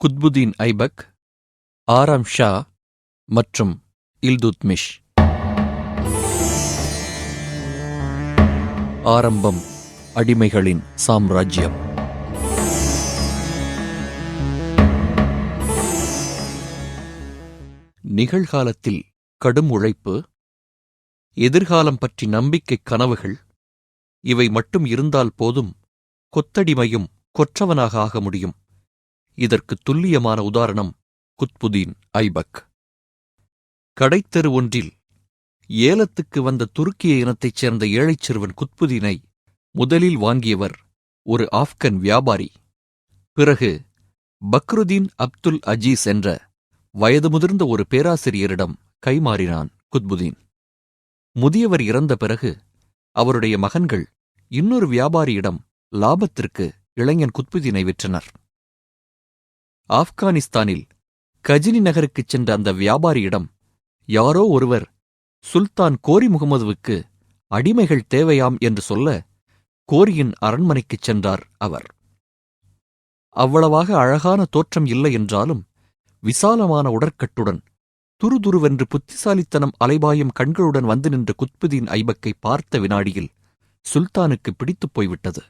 குத்புதீன் ஐபக், ஆராம் ஷா மற்றும் இல்துத்மிஷ். ஆரம்பம் அடிமைகளின் சாம்ராஜ்யம். நிகழ்காலத்தில் கடும் உழைப்பு, எதிர்காலம் பற்றி நம்பிக்கை கனவுகள், இவை மட்டும் இருந்தால் போதும் கொத்தடிமையும் கொற்றவனாக ஆக முடியும். இதற்கு துல்லியமான உதாரணம் குத்புதீன் ஐபக். கடைத்தெரு ஒன்றில் ஏலத்துக்கு வந்த துருக்கிய இனத்தைச் சேர்ந்த ஏழைச் சிறுவன் குத்புதீனை முதலில் வாங்கியவர் ஒரு ஆப்கன் வியாபாரி. பிறகு பக்ருதீன் அப்துல் அஜீஸ் என்ற வயது முதிர்ந்த ஒரு பேராசிரியரிடம் கைமாறினான் குத்புதீன். முதியவர் இறந்த பிறகு அவருடைய மகன்கள் இன்னொரு வியாபாரியிடம் லாபத்திற்கு இளைஞன் குத்புதீனை விற்றனர். ஆப்கானிஸ்தானில் கஜினி நகருக்குச் சென்ற அந்த வியாபாரியிடம் யாரோ ஒருவர் சுல்தான் கோரி முகமதுவுக்கு அடிமைகள் தேவையாம் என்று சொல்ல கோரியின் அரண்மனைக்குச் சென்றார் அவர். அவ்வளவாக அழகான தோற்றம் இல்லை என்றாலும் விசாலமான உடற்கட்டுடன் துருதுருவென்று புத்திசாலித்தனம் அலைபாயும் கண்களுடன் வந்து நின்ற குத்புதீன் ஐபக்கை பார்த்த வினாடியில் சுல்தானுக்கு பிடித்துப் போய்விட்டது.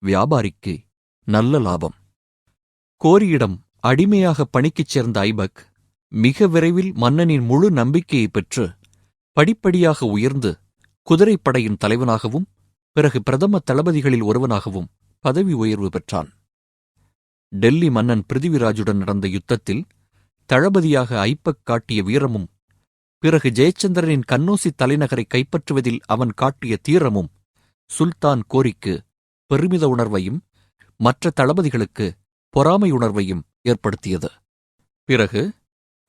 வியாபாரிக்கு நல்ல லாபம். கோரியிடம் அடிமையாக பணிக்குச் சேர்ந்த ஐபக் மிக விரைவில் மன்னனின் முழு நம்பிக்கையைப் பெற்று படிப்படியாக உயர்ந்து குதிரைப்படையின் தலைவனாகவும் பிறகு பிரதம தளபதிகளில் ஒருவனாகவும் பதவி உயர்வு பெற்றான். டெல்லி மன்னன் பிருதிவிராஜுடன் நடந்த யுத்தத்தில் தளபதியாக ஐபக் காட்டிய வீரமும், பிறகு ஜெயச்சந்திரனின் கன்னோசி தலைநகரை கைப்பற்றுவதில் அவன் காட்டிய தீரமும் சுல்தான் கோரிக்கு பெருமித உணர்வையும் மற்ற தளபதிகளுக்கு பொறாமையுணர்வையும் ஏற்படுத்தியது. பிறகு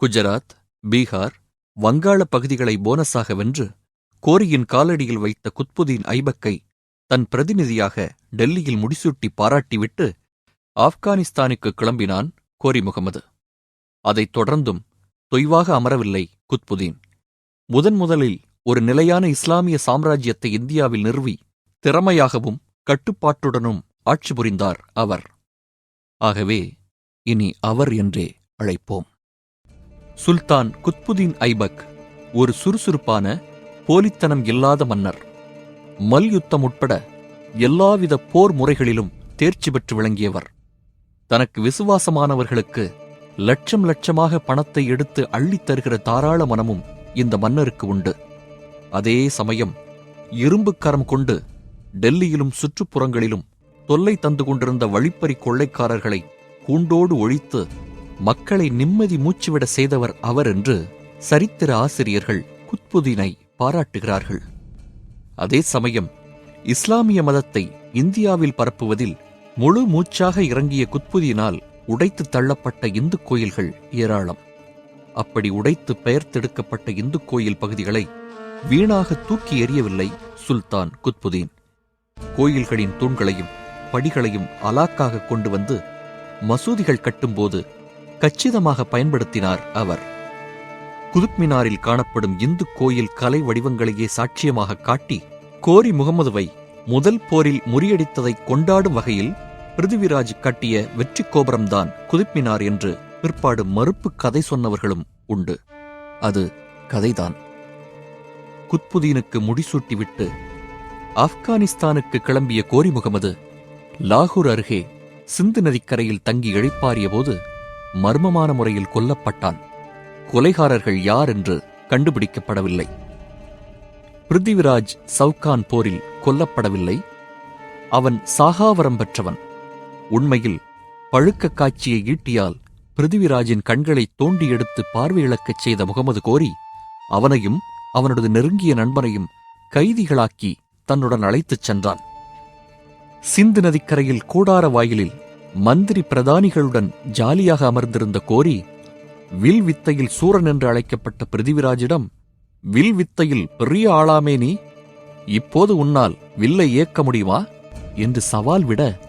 குஜராத், பீகார், வங்காள பகுதிகளை போனஸாக வென்று கோரியின் காலடியில் வைத்த குத்புதீன் ஐபக்கை தன் பிரதிநிதியாக டெல்லியில் முடிசூட்டி பாராட்டிவிட்டு ஆப்கானிஸ்தானுக்கு கிளம்பினான் கோரி முகமது. அதைத் தொடர்ந்தும் தொய்வாக அமரவில்லை குத்புதீன். முதலில் ஒரு நிலையான இஸ்லாமிய சாம்ராஜ்யத்தை இந்தியாவில் நிறுவி திறமையாகவும் கட்டுப்பாட்டுடனும் ஆட்சி புரிந்தார் அவர். ஆகவே இனி அவர் என்றே அழைப்போம். சுல்தான் குத்புதீன் ஐபக் ஒரு சுறுசுறுப்பான, போலித்தனம் இல்லாத மன்னர். மல்யுத்தம் உட்பட எல்லாவித போர் முறைகளிலும் தேர்ச்சி பெற்று விளங்கியவர். தனக்கு விசுவாசமானவர்களுக்கு லட்சம் லட்சமாக பணத்தை எடுத்து அள்ளித் தருகிற தாராள மனமும் இந்த மன்னருக்கு உண்டு. அதே சமயம் இரும்புக் கரம் கொண்டு டெல்லியிலும் சுற்றுப்புறங்களிலும் தொல்லை தந்து கொண்டிருந்த வழிப்பறி கொள்ளைக்காரர்களை கூண்டோடு ஒழித்து மக்களை நிம்மதி மூச்சுவிட செய்தவர் அவர் என்று சரித்திர ஆசிரியர்கள் குத்புதீனை பாராட்டுகிறார்கள். அதே சமயம் இஸ்லாமிய மதத்தை இந்தியாவில் பரப்புவதில் முழு மூச்சாக இறங்கிய குத்புதீனால் உடைத்து தள்ளப்பட்ட இந்து கோயில்கள் ஏராளம். அப்படி உடைத்து பெயர்த்தெடுக்கப்பட்ட இந்து கோயில் பகுதிகளை வீணாக தூக்கி எறியவில்லை சுல்தான் குத்புதீன். கோயில்களின் தூண்களையும் படிகளையும் அலாக்காக கொண்டு வந்து மசூதிகள் கட்டும்போது கச்சிதமாக பயன்படுத்தினார் அவர். குதுப்மினாரில் காணப்படும் இந்து கோயில் கலை வடிவங்களையே சாட்சியமாக காட்டி கோரி முகமதுவை முதல் போரில் முறியடித்ததை கொண்டாடும் வகையில் பிருதிவிராஜ் கட்டிய வெற்றி கோபுரம்தான் குதுப்மினார் என்று பிற்பாடு மறுப்பு கதை சொன்னவர்களும் உண்டு. அது கதைதான். குத்புதீனுக்கு முடிசூட்டிவிட்டு ஆப்கானிஸ்தானுக்கு கிளம்பிய கோரி முகமது லாகூர் அருகே சிந்து நதிக்கரையில் தங்கி இளைப்பாறியபோது மர்மமான முறையில் கொல்லப்பட்டான். கொலைகாரர்கள் யார் என்று கண்டுபிடிக்கப்படவில்லை. பிருத்திவிராஜ் சவுகான் போரில் கொல்லப்படவில்லை. அவன் சாகாவரம் பெற்றவன். உண்மையில் பழுக்க காய்ச்சிய ஈட்டியால் பிருத்திவிராஜின் கண்களை தோண்டி எடுத்து பார்வையிழக்கச் செய்த முகமது கோரி அவனையும் அவனது நெருங்கிய நண்பனையும் கைதிகளாக்கி தன்னுடன் அழைத்துச் சென்றான். சிந்து நதிக்கரையில் கூடார வாயிலில் மந்திரி பிரதானிகளுடன் ஜாலியாக அமர்ந்திருந்த கோரி வில் வித்தையில் சூரன் என்று அழைக்கப்பட்ட பிருதிவிராஜிடம், வில் வித்தையில் பெரிய ஆளாமே நீ, இப்போது உன்னால் வில்லை இயக்க முடியுமா என்று சவால் விட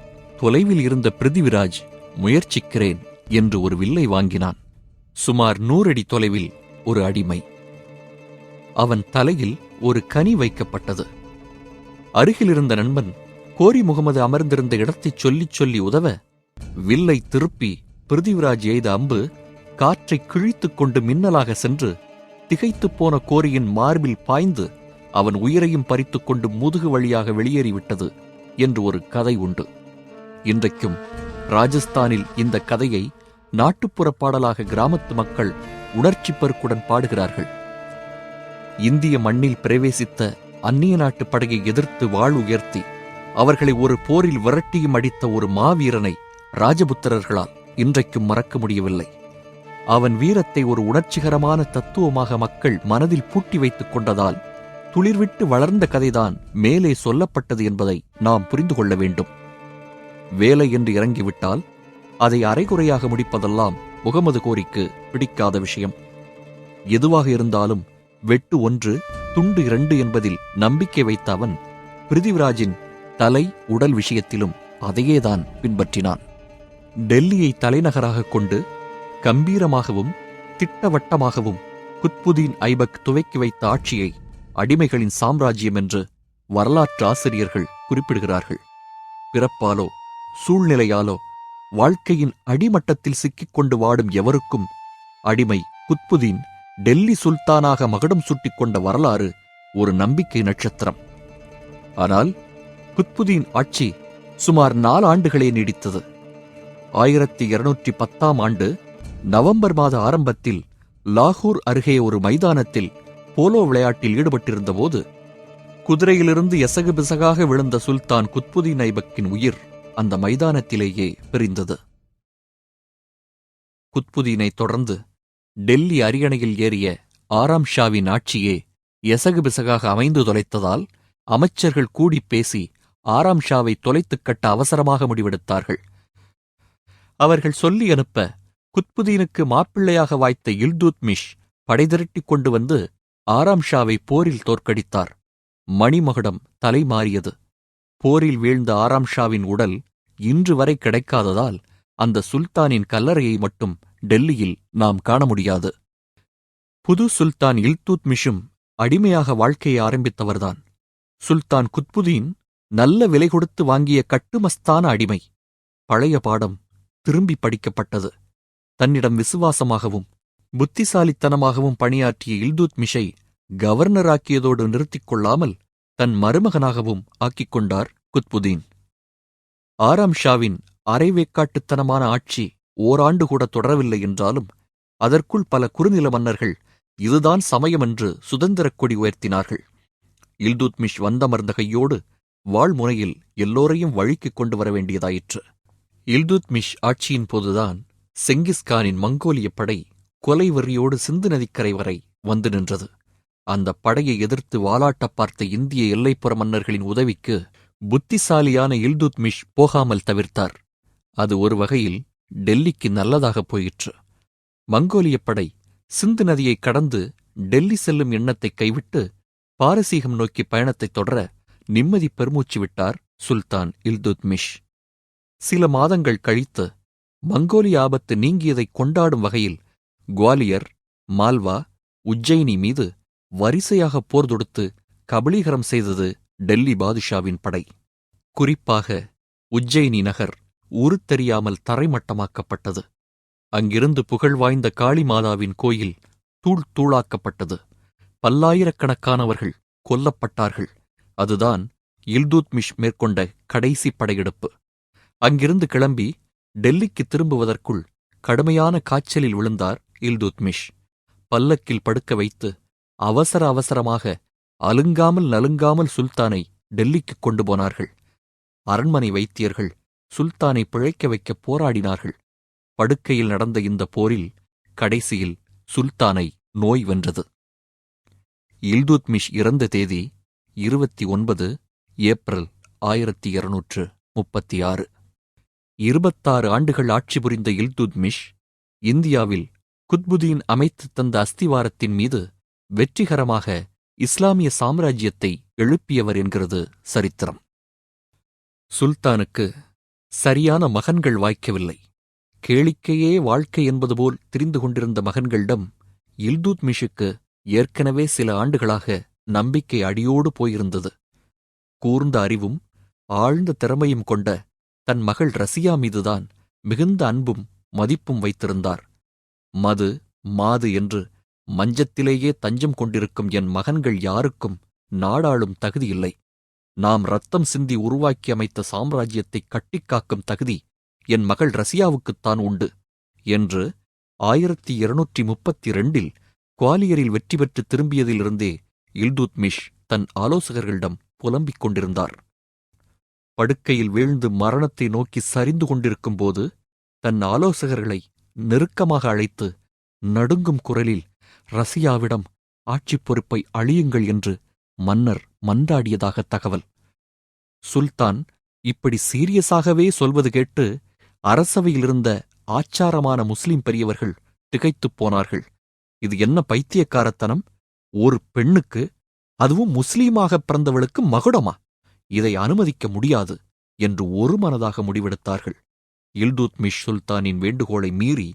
தொலைவில் இருந்த பிருதிவிராஜ் முயற்சிக்கிறேன் என்று ஒரு வில்லை வாங்கினான். சுமார் 100 அடி தொலைவில் ஒரு அடிமை. அவன் தலையில் ஒரு கனி வைக்கப்பட்டது. அருகிலிருந்த நண்பன் கோரி முகமது அமர்ந்திருந்த இடத்தைச் சொல்லிச் சொல்லி உதவ வில்லை திருப்பி பிருதிவிராஜ் எய்த அம்பு காற்றை கிழித்துக் கொண்டு மின்னலாக சென்று திகைத்துப் போன கோரியின் மார்பில் பாய்ந்து அவன் உயிரையும் பறித்துக் கொண்டு முதுகு வழியாக வெளியேறிவிட்டது என்று ஒரு கதை உண்டு. இன்றைக்கும் ராஜஸ்தானில் இந்த கதையை நாட்டுப்புற பாடலாக கிராமத்து மக்கள் உணர்ச்சி பெருக்குடன் பாடுகிறார்கள். இந்திய மண்ணில் பிரவேசித்த அந்நிய நாட்டு படையை எதிர்த்து வாழ் உயர்த்தி அவர்களை ஒரு போரில் விரட்டியும் அடித்த ஒரு மாவீரனை ராஜபுத்திரர்களால் இன்றைக்கும் மறக்க முடியவில்லை. அவன் வீரத்தை ஒரு உணர்ச்சிகரமான தத்துவமாக மக்கள் மனதில் பூட்டி வைத்துக் கொண்டதால் துளிர்விட்டு வளர்ந்த கதைதான் மேலே சொல்லப்பட்டது என்பதை நாம் புரிந்து கொள்ள வேண்டும். வேலை என்று இறங்கிவிட்டால் அதை அரைகுறையாக முடிப்பதெல்லாம் முகமது கோரிக்கு பிடிக்காத விஷயம். எதுவாக இருந்தாலும் வெட்டு 1 துண்டு 2 என்பதில் நம்பிக்கை வைத்த அவன் பிருதிவிராஜின் தலை உடல் விஷயத்திலும் அதையேதான் பின்பற்றினான். டெல்லியை தலைநகராக கொண்டு கம்பீரமாகவும் திட்டவட்டமாகவும் குத்புதீன் ஐபக் துவக்கி வைத்த ஆட்சியை அடிமைகளின் சாம்ராஜ்யம் என்று வரலாற்று ஆசிரியர்கள் குறிப்பிடுகிறார்கள். பிறப்பாலோ சூழ்நிலையாலோ வாழ்க்கையின் அடிமட்டத்தில் சிக்கிக் கொண்டு வாடும் எவருக்கும் அடிமை குத்புதீன் டெல்லி சுல்தானாக மகுடம் சூட்டிக் கொண்ட வரலாறு ஒரு நம்பிக்கை நட்சத்திரம். ஆனால் குத்புதீன் ஆட்சி சுமார் 4 ஆண்டுகளே நீடித்தது. 1210ஆம் ஆண்டு நவம்பர் மாத ஆரம்பத்தில் லாகூர் அருகே ஒரு மைதானத்தில் போலோ விளையாட்டில் ஈடுபட்டிருந்தபோது குதிரையிலிருந்து எசகு பிசகாக விழுந்த சுல்தான் குத்புதீன் ஐபக்கின் உயிர் அந்த மைதானத்திலேயே பிரிந்தது. குத்புதீனை தொடர்ந்து டெல்லி அரியணையில் ஏறிய ஆராம் ஷாவின் ஆட்சியே எசகு பிசகாக அமைந்து தொலைத்ததால் அமைச்சர்கள் கூடிப் பேசி ஆராம் ஷாவை தொலைத்துக் கட்ட அவசரமாக முடிவெடுத்தார்கள். அவர்கள் சொல்லி அனுப்ப குத்புதீனுக்கு மாப்பிள்ளையாக வாய்த்த இல்துத்மிஷ் படை திரட்டிக் கொண்டு வந்து ஆராம் ஷாவை போரில் தோற்கடித்தார். மணிமகுடம் தலை மாறியது. போரில் வீழ்ந்த ஆராம் ஷாவின் உடல் இன்று வரை கிடைக்காததால் அந்த சுல்தானின் கல்லறையை மட்டும் டெல்லியில் நாம் காண முடியாது. புது சுல்தான் இல்துத்மிஷும் அடிமையாக வாழ்க்கையை ஆரம்பித்தவர்தான். சுல்தான் குத்புதீன் நல்ல விலை கொடுத்து வாங்கிய கட்டுமஸ்தான அடிமை. பழைய பாடம் திரும்பி படிக்கப்பட்டது. தன்னிடம் விசுவாசமாகவும் புத்திசாலித்தனமாகவும் பணியாற்றிய இல்துத்மிஷை கவர்னராக்கியதோடு நிறுத்திக் கொள்ளாமல் தன் மருமகனாகவும் ஆக்கிக் கொண்டார் குத்புதீன். ஆராம் ஷாவின் அரைவேக்காட்டுத்தனமான ஆட்சி ஓராண்டு கூட தொடரவில்லை என்றாலும் அதற்குள் பல குறுநில மன்னர்கள் இதுதான் சமயமென்று சுதந்திரக் கொடி உயர்த்தினார்கள். இல்துத்மிஷ் வந்தமர்ந்த கையோடு வாழ்முனையில் எல்லோரையும் வழிக்கிக் கொண்டு வர வேண்டியதாயிற்று. இல்துத்மிஷ் ஆட்சியின் போதுதான் செங்கிஸ்கானின் மங்கோலிய படை கொலை வெறியோடு சிந்து நதிக்கரை வரை வந்து நின்றது. அந்த படையை எதிர்த்து வாலாட்டப் பார்த்த இந்திய எல்லைப்புற மன்னர்களின் உதவிக்கு புத்திசாலியான இல்துத்மிஷ் போகாமல் தவிர்த்தார். அது ஒரு வகையில் டெல்லிக்கு நல்லதாகப் போயிற்று. மங்கோலியப் படை சிந்து நதியை கடந்து டெல்லி செல்லும் எண்ணத்தை கைவிட்டு பாரசீகம் நோக்கி பயணத்தைத் தொடர நிம்மதி பெருமூச்சு விட்டார் சுல்தான் இல்துத்மிஷ். சில மாதங்கள் கழித்து மங்கோலிய ஆபத்து நீங்கியதைக் கொண்டாடும் வகையில் குவாலியர், மால்வா, உஜ்ஜயினி மீது வரிசையாக போர் தொடுத்து கபளீகரம் செய்தது டெல்லி பாதுஷாவின் படை. குறிப்பாக உஜ்ஜயினி நகர் உருத்தெரியாமல் தரைமட்டமாக்கப்பட்டது. அங்கிருந்து புகழ்வாய்ந்த காளிமாதாவின் கோயில் தூள் தூளாக்கப்பட்டது. பல்லாயிரக்கணக்கானவர்கள் கொல்லப்பட்டார்கள். அதுதான் இல்துத்மிஷ் மேற்கொண்ட கடைசி படையெடுப்பு. அங்கிருந்து கிளம்பி டெல்லிக்கு திரும்புவதற்குள் கடுமையான காய்ச்சலில் விழுந்தார் இல்துத்மிஷ். பல்லக்கில் படுக்க வைத்து அவசர அவசரமாக அலுங்காமல் நலுங்காமல் சுல்தானை டெல்லிக்குக் கொண்டு போனார்கள். அரண்மனை வைத்தியர்கள் சுல்தானை பிழைக்க வைக்க போராடினார்கள். படுக்கையில் நடந்த இந்த போரில் கடைசியில் சுல்தானை நோய் வென்றது. இல்துத்மிஷ் இறந்த தேதி 29 ஏப்ரல் 1236. 26 ஆண்டுகள் ஆட்சி புரிந்த இல்துத்மிஷ் இந்தியாவில் குத்புதீன் அமைத்துத் தந்த அஸ்திவாரத்தின் மீது வெற்றிகரமாக இஸ்லாமிய சாம்ராஜ்யத்தை எழுப்பியவர் என்கிறது சரித்திரம். சுல்தானுக்கு சரியான மகன்கள் வாய்க்கவில்லை. கேளிக்கையே வாழ்க்கை என்பது போல் திரிந்து கொண்டிருந்த மகன்களிடம் இல்துத்மிஷுக்கு ஏற்கனவே சில ஆண்டுகளாக நம்பிக்கை அடியோடு போயிருந்தது. கூர்ந்த அறிவும் ஆழ்ந்த திறமையும் கொண்ட தன் மகள் ரசியா மீதுதான் மிகுந்த அன்பும் மதிப்பும் வைத்திருந்தார். மது மாது என்று மஞ்சத்திலேயே தஞ்சம் கொண்டிருக்கும் என் மகன்கள் யாருக்கும் நாடாளும் தகுதியில்லை. நாம் ரத்தம் சிந்தி உருவாக்கி அமைத்த சாம்ராஜ்யத்தை கட்டிக்காக்கும் தகுதி என் மகள் ரசியாவுக்குத்தான் உண்டு என்று 1232 குவாலியரில் வெற்றி பெற்று திரும்பியதிலிருந்தே இல்துத்மிஷ் தன் ஆலோசகர்களிடம் புலம்பிக் கொண்டிருந்தார். படுக்கையில் வீழ்ந்து மரணத்தை நோக்கி சரிந்து கொண்டிருக்கும்போது தன் ஆலோசகர்களை நெருக்கமாக அழைத்து நடுங்கும் குரலில் ரசியாவிடம் ஆட்சிப் பொறுப்பை அழியுங்கள் என்று மன்னர் மன்றாடியதாக தகவல். சுல்தான் இப்படி சீரியஸாகவே சொல்வது கேட்டு அரசவையிலிருந்த ஆச்சாரமான முஸ்லிம் பெரியவர்கள் திகைத்துப் போனார்கள். இது என்ன பைத்தியக்காரத்தனம்? ஒரு பெண்ணுக்கு, அதுவும் முஸ்லீமாகப் பிறந்தவளுக்கு மகுடமா? இதை அனுமதிக்க முடியாது என்று ஒருமனதாக முடிவெடுத்தார்கள். இல்துத்மிஷ் சுல்தானின் வேண்டுகோளை மீறி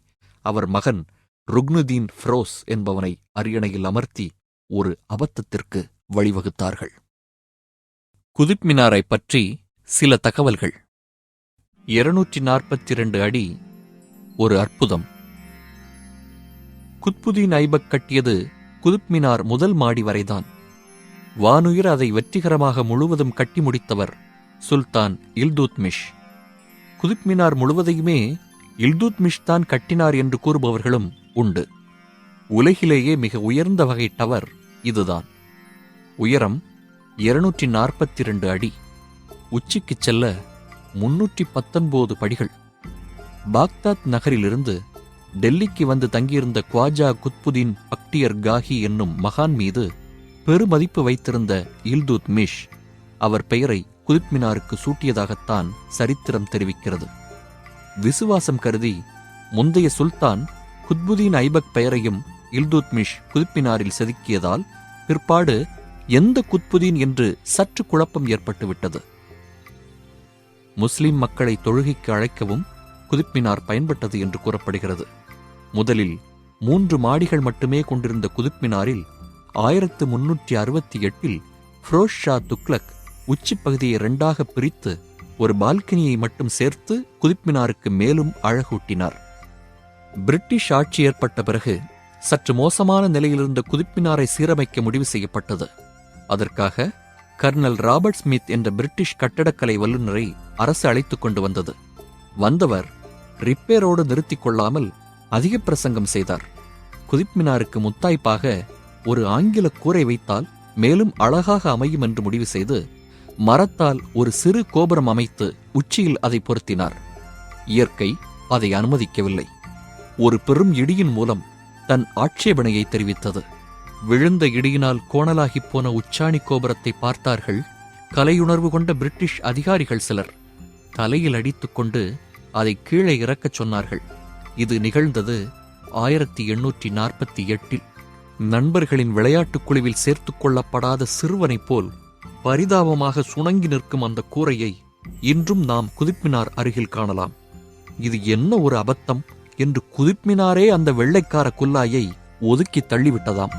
அவர் மகன் ருக்னுதீன் ஃபிரோஸ் என்பவனை அரியணையில் அமர்த்தி ஒரு அபத்தத்திற்கு வழிவகுத்தார்கள். குதுப் மினாரைப் பற்றி சில தகவல்கள். 242 அடி, ஒரு அற்புதம். குத்புதீன் ஐபக் கட்டியது குதுப் மினார் முதல் மாடி வரைதான். வானுயிர் அதை வெற்றிகரமாக முழுவதும் கட்டி முடித்தவர் சுல்தான் இல்துத்மிஷ். குதுப் மினார் முழுவதையுமே இல்துத்மிஷ் தான் கட்டினார் என்று கூறுபவர்களும் உண்டு. உலகிலேயே மிக உயர்ந்த வகை டவர் இதுதான். உயரம் 242 அடி. உச்சிக்குச் செல்ல 319 படிகள். பாக்தாத் நகரிலிருந்து டெல்லிக்கு வந்து தங்கியிருந்த குவாஜா குத்புதீன் பக்டியர் காஹி என்னும் மகான் மீது பெருமதிப்பு வைத்திருந்த இல்துத்மிஷ் அவர் பெயரை குதுப் மினாருக்கு சூட்டியதாகத்தான் சரித்திரம் தெரிவிக்கிறது. விசுவாசம் கருதி முந்தைய சுல்தான் குத்புதீன் ஐபக் பெயரையும் இல்துத்மிஷ் குதுப் மினாரில் செதுக்கியதால் பிற்பாடு எந்த குத்புதீன் என்று சற்று குழப்பம் ஏற்பட்டுவிட்டது. முஸ்லிம் மக்களை தொழுகைக்கு அழைக்கவும் குதுப் மினார் பயன்பட்டது என்று கூறப்படுகிறது. முதலில் 3 மாடிகள் மட்டுமே கொண்டிருந்த குதுப் மினாரில் 1368 ஃபிரோஸ் ஷா துக்ளக் உச்சிப்பகுதியை 2ஆக பிரித்து ஒரு பால்கனியை மட்டும் சேர்த்து குதுப் மினாருக்கு மேலும் அழகூட்டினார். பிரிட்டிஷ் ஆட்சி ஏற்பட்ட பிறகு சற்று மோசமான நிலையிலிருந்த குதுப் மினாரை சீரமைக்க முடிவு செய்யப்பட்டது. அதற்காக கர்னல் ராபர்ட் ஸ்மித் என்ற பிரிட்டிஷ் கட்டடக்கலை வல்லுநரை அரசு அழைத்துக் கொண்டு வந்தது. வந்தவர் ரிப்பேரோடு நிறுத்திக் கொள்ளாமல் அதிக பிரசங்கம் செய்தார். குதுப் மினாருக்கு முத்தாய்ப்பாக ஒரு ஆங்கில கூரை வைத்தால் மேலும் அழகாக அமையும் என்று முடிவு செய்து மரத்தால் ஒரு சிறு கோபுரம் அமைத்து உச்சியில் அதை பொருத்தினார். இயற்கை அதை அனுமதிக்கவில்லை. ஒரு பெரும் இடியின் மூலம் தன் ஆட்சேபனையை தெரிவித்தது. விழுந்த இடியினால் கோணலாகிப் போன உச்சாணி கோபுரத்தை பார்த்தார்கள் கலையுணர்வு கொண்ட பிரிட்டிஷ் அதிகாரிகள் சிலர். தலையில் அடித்துக்கொண்டு அதை கீழே இறக்கச் சொன்னார்கள். இது நிகழ்ந்தது 1848. நண்பர்களின் விளையாட்டுக் குழுவில் சேர்த்துக் கொள்ளப்படாத சிறுவனைப் போல் பரிதாபமாக சுணங்கி நிற்கும் அந்த கூரையை இன்றும் நாம் குதுப் மினார் அருகில் காணலாம். இது என்ன ஒரு அபத்தம் என்று குதுப் மினாரே அந்த வெள்ளைக்கார குல்லாயை ஒதுக்கி தள்ளிவிட்டதாம்.